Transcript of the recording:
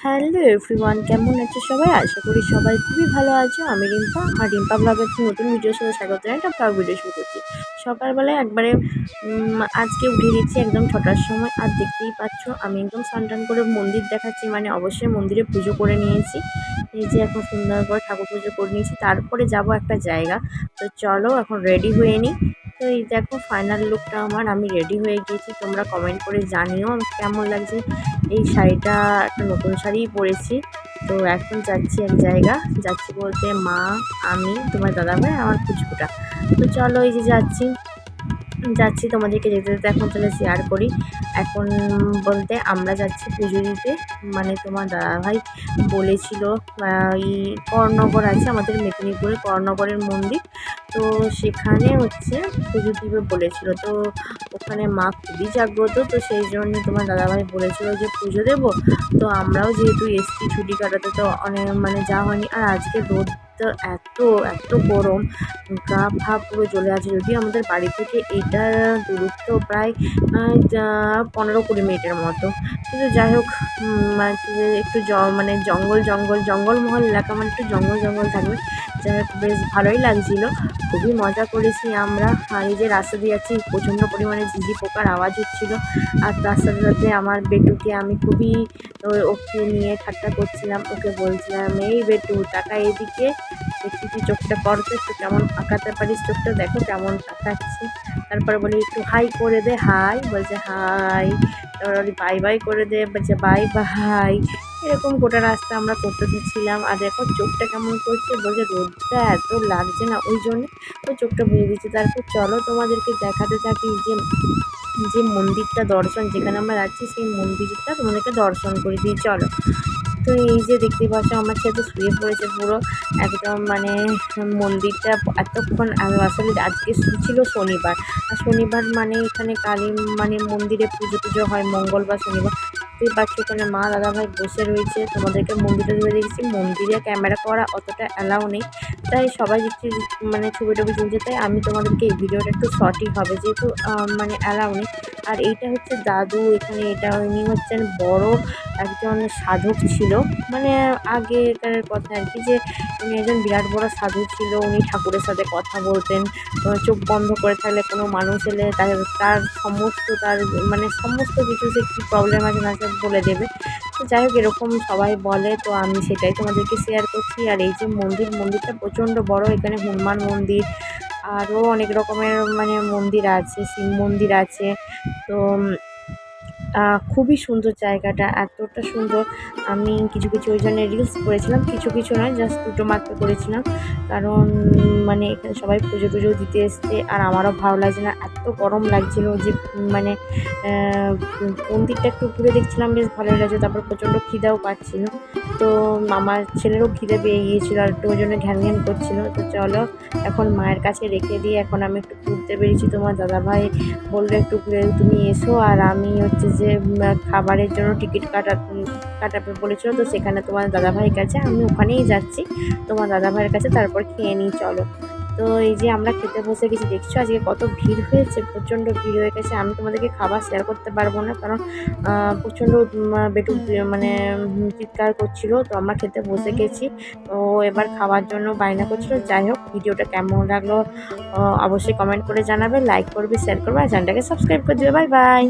Hello everyone, কেমন আছো সবাই? আশা করি সবাই খুবই ভালো আছো। আমি রিম্পা, আর রিম্পা ব্লগের একটি নতুন ভিডিওর সাথে স্বাগত জানাই। একটা ব্লগ ভিডিও শুরু করছি সকালবেলায় একবারে। আজকে উঠে গেছি একদম 6টার সময়, আর দেখতেই পাচ্ছ আমি একদম স্নান করে মন্দির দেখাচ্ছি, মানে অবশ্যই মন্দিরে পুজো করে নিয়েছি। এই যে এখন সুন্দর করে ঠাকুর পুজো করে নিয়েছি, তারপরে যাব একটা জায়গা। তো চলো এখন রেডি হয়ে নিই। তো এই দেখো ফাইনাল লুকটা আমার, আমি রেডি হয়ে গিয়েছি। তোমরা কমেন্ট করে জানিও কেমন লাগছে। এই শাড়িটা একটা নতুন শাড়িই পরেছি। তো এখন যাচ্ছি এক জায়গা, যাচ্ছি বলতে মা, আমি, তোমার দাদাভাই, আমার পুচকুটা। তো চলো এই যে যাচ্ছি যাচ্ছি তোমাদেরকে যেতে যেতে এখন তাহলে শেয়ার করি। এখন বলতে আমরা যাচ্ছি পুজো দিতে, মানে তোমার দাদাভাই বলেছিল এই করনগর আছে আমাদের মেদিনীপুরে, করনগরের মন্দির। তো সেখানে হচ্ছে পুজো দিবে বলেছিল। তো ওখানে মা খুবই জাগ্রত, তো সেই জন্য তোমার দাদাভাই বলেছিল যে পুজো দেবো। তো আমরাও যেহেতু এসছি ছুটি কাটাতে, তো অনেক মানে যাওয়া হয়নি। আর আজকে রোদ তো এত এত গরম, গা ভা পুরো জ্বলে আছে। যদিও আমাদের বাড়ি থেকে এইটার দূরত্ব প্রায় 15-20 মিনিটের মতো, কিন্তু যাই হোক একটু মানে জঙ্গলমহল এলাকা, মানে একটু জঙ্গল থাকবে। যাই হোক বেশ ভালোই লাগছিল, খুবই মজা করেছি আমরা। আর এই যে রাস্তা দিয়ে যাচ্ছি, প্রচণ্ড পরিমাণে ঝিঝি পোকার আওয়াজ হচ্ছিলো। আর তার সাথে সাথে আমার বেটুকে আমি খুবই ওকে নিয়ে ঠাট্টা করছিলাম, ওকে বলছিলাম এই বেটু টাকা এদিকে, দেখি তুই চোখটা কর তো, একটু কেমন পাকাতে পারিস চোখটা, দেখো কেমন পাকাচ্ছি। তারপরে বলি একটু হাই করে দে, হাই বলছে হাই। তারপরে বলি বাই বাই করে দে, বলছে বাই বাই। এরকম গোটা রাস্তা আমরা করতে ছিলাম। আর দেখো চোখটা কেমন করছে, বলছে রোদটা এত লাগছে না, ওই জন্য ওই চোখটা বুঝে দিচ্ছে। তারপর চলো তোমাদেরকে দেখাতে থাকি যে যে মন্দিরটা দর্শন, যেখানে আমরা যাচ্ছি সেই মন্দিরটা তোমাদেরকে দর্শন করে দিই, চলো। তো এই যে দেখতে পাচ্ছ আমার ছেলে শুয়ে পড়েছে পুরো একদম, মানে মন্দিরটা এতক্ষণ আমি আসলে আজকে ছিল শনিবার। আর শনিবার মানে এখানে কালী মানে মন্দিরে পুজো হয় মঙ্গলবার শনিবার। দেখতেই পাচ্ছ ওখানে মা দাদাভাই বসে রয়েছে, তোমাদেরকে মন্দিরে ধরে দেখেছি। মন্দিরে ক্যামেরা করা অতটা অ্যালাউ নেই, তাই সবাই দেখছি মানে ছবি টবি তুলছে, তাই আমি তোমাদেরকে এই ভিডিওটা একটু শর্টই হবে, যেহেতু মানে অ্যালাউ নেই। আর এইটা হচ্ছে দাদু, এখানে এটা উনি হচ্ছেন বড় একজন সাধক ছিল, মানে আগেকার কথা আর কি, যে উনি একজন বিরাট বড় সাধু ছিল। উনি ঠাকুরের সাথে কথা বলতেন, চোখ বন্ধ করে থাকলে কোনো মানুষ এলে তার সমস্ত তার মানে সমস্ত কিছু যে কী প্রবলেম আছে না সব বলে দেবে। তো যাই হোক এরকম সবাই বলে, তো আমি সেটাই তোমাদেরকে শেয়ার করছি। আর এই যে মন্দিরটা প্রচণ্ড বড়, এখানে হনুমান মন্দির আরও অনেক রকমের মানে মন্দির আছে, শিব মন্দির আছে। তো খুবই সুন্দর জায়গাটা, এতটা সুন্দর। আমি কিছু ওই জন্য রিলস করেছিলাম, কিছু নয়, জাস্ট দুটো মাত্র করেছিলাম। কারণ মানে এখানে সবাই পুজো টুজো দিতে এসছে, আর আমারও ভালো লাগছে না, এত গরম লাগছিল যে মানে মন্দিরটা একটু ঘুরে দেখছিলাম, বেশ ভালোই লাগছে। তারপর প্রচণ্ড খিদেও পাচ্ছিল, তো আমার ছেলেরও খিদে পেয়ে গিয়েছিলো, আর একটু ওই জন্য ঘ্যান করছিলো। তো চলো এখন মায়ের কাছে রেখে দিয়ে এখন আমি একটু ঘুরতে বেরিয়েছি। তোমার দাদাভাই বললো একটু ঘুরে তুমি এসো, আর আমি হচ্ছে যে খাবারের জন্য টিকিট কাটাবে বলেছিল, তো সেখানে তোমার দাদাভাইয়ের কাছে আমি ওখানেই যাচ্ছি, তোমার দাদাভাইয়ের কাছে, তারপর খেয়ে নিই চলো। তো এই যে আমরা খেতে বসে গেছি, দেখছো আজকে কত ভিড় হয়েছে, প্রচণ্ড ভিড় হয়ে গেছে। আমি তোমাদেরকে খাবার শেয়ার করতে পারবো না, কারণ প্রচণ্ড বেটু মানে চিৎকার করছিল। তো আমরা খেতে বসে গেছি, ও এবার খাওয়ার জন্য বায়না করছিল। যাই হোক ভিডিওটা কেমন লাগলো অবশ্যই কমেন্ট করে জানাবে, লাইক করবে, শেয়ার করবে, আর চ্যানেলটাকে সাবস্ক্রাইব করে দেবে। Bye bye.